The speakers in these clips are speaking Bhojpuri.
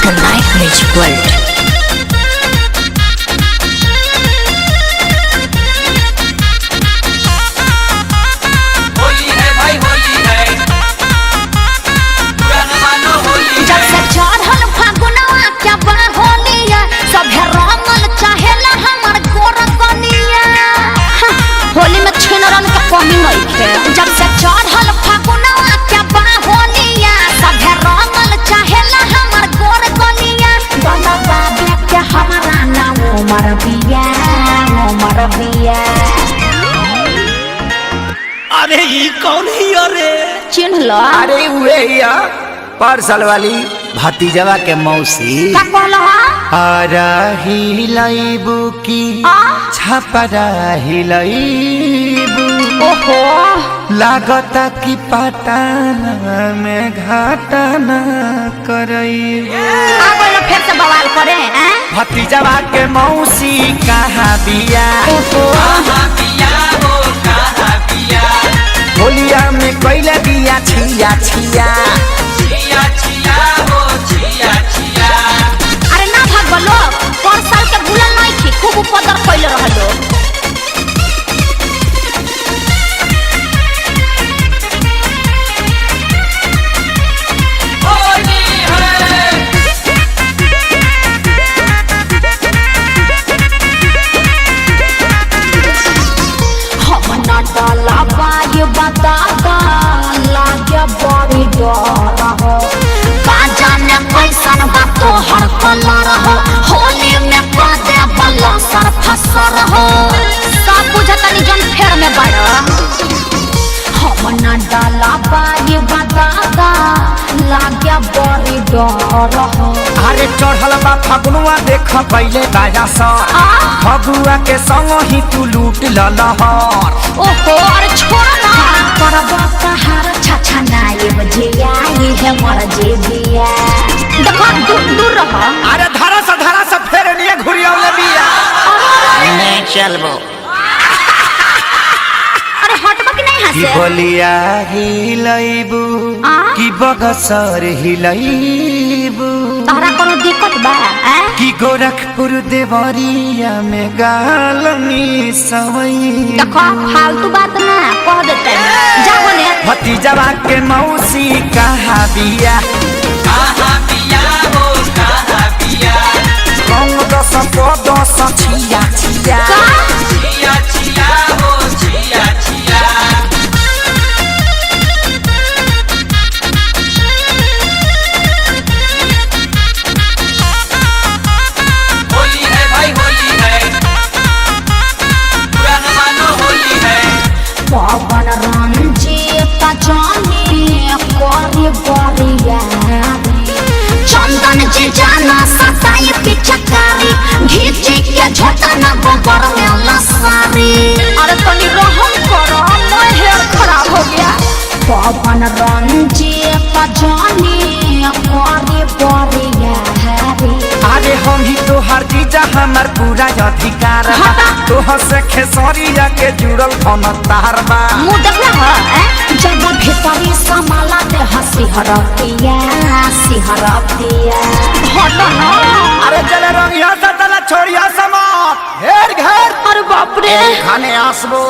The Night Magic World. Holi में छिनरन के कमी नहीं है। जब से चढ़ल फागुनवा क्या बा होलिया सभे रंगल चाहेला हमर गोर गलिया बाबा बाबे के हमारा नाम उमर बिया। अरे ये कौन ही अरे चिन्ह लो। अरे उहे या पार्सल वाली भतीजवा के मौसी का कहलो आरा हिलाइबू की छपरा हिलाइबू। ओहो लागता कि पटाना में घाटाना करइबू। अब फिर से बवाल करे हैं। भतीजवा के मौसी कहाँ बिया? ओहो होलिया में कैले बिया छिया छिया। अरे ना भाग लोग पर साल के भूलल नहीं थी खूब उपद्र कैले रहलो। हम ना डाला बाय बताता लागे बड़ी डर हो। का जाने कैसन बा तोहर कलर हो। होली में कदे बल्ला सर फसर हो। सब बुझतनी जन फेर में बड़ा हम ना डाला बाय बताता लागे बड़ी डर हो। अरे चढ़ल बा फगुआ देख पहले बाजा सा फगुआ के संग ही तू लूट ललहर। ओहो अरे छोड़ ना करबा कहार छछा नाये बजिया ये है मर जे बिया। देखो दूर रह। अरे धारा से फेर निये घुरियावले बिया। नहीं चलबो। अरे हटबा कि नहीं की हंसे। बोलिया हिलाइबू की बगसर हिलाइबू। तहरा कोनो दिक्कत बा की गोरखपुर देवरिया में गालनी सवई। देखो फालतू बात ना कह देते जाओ ने। भतीजवा के मौसी कहाँ बिया? रंग दस दस छिया छिया। पवन रंजीत जानी कोरी बरिया। चंदन जी जाना सताई पिचकारी घीची के झटना गोबर में लसारी। अरे तनी रहम करो मैं हेयर खराब हो गया। पवन रंजीत जानी कोरी बरिया। अरे हम ही तोहर जीजा हमार पूरा अधिकार बा। तोहर से खेसरिया के जुड़ल हम तार बा। मुँह देखना है जब भीतरी समाला दे हंसी हरतिया हट ना। अरे चले रंगिया से तला छोड़िया समात घेर घेर। अरे बाप रे खाने आसबो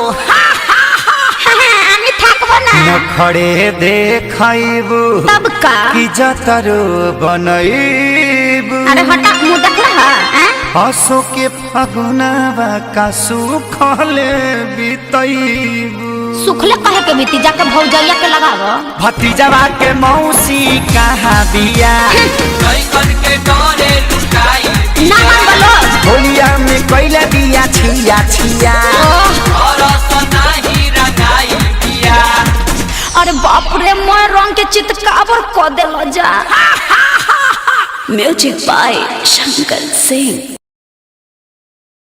আমি থাকবো না। नखड़े देखइबू तब का की जतरो बनइबू। अरे हटा मुँह देखना है। हसो के फगुनावा का सुखले बितइबू। सुखले कहे के बीती जाके भौजैया के लगावो। भतीजवा के मौसी कहाँ बिया? ना मान बोलो। होलिया में कैले बिया छिया छिया। अरे बाप रे मैं रंग के चितकावर को देलो जा। Music by Shankar Singh.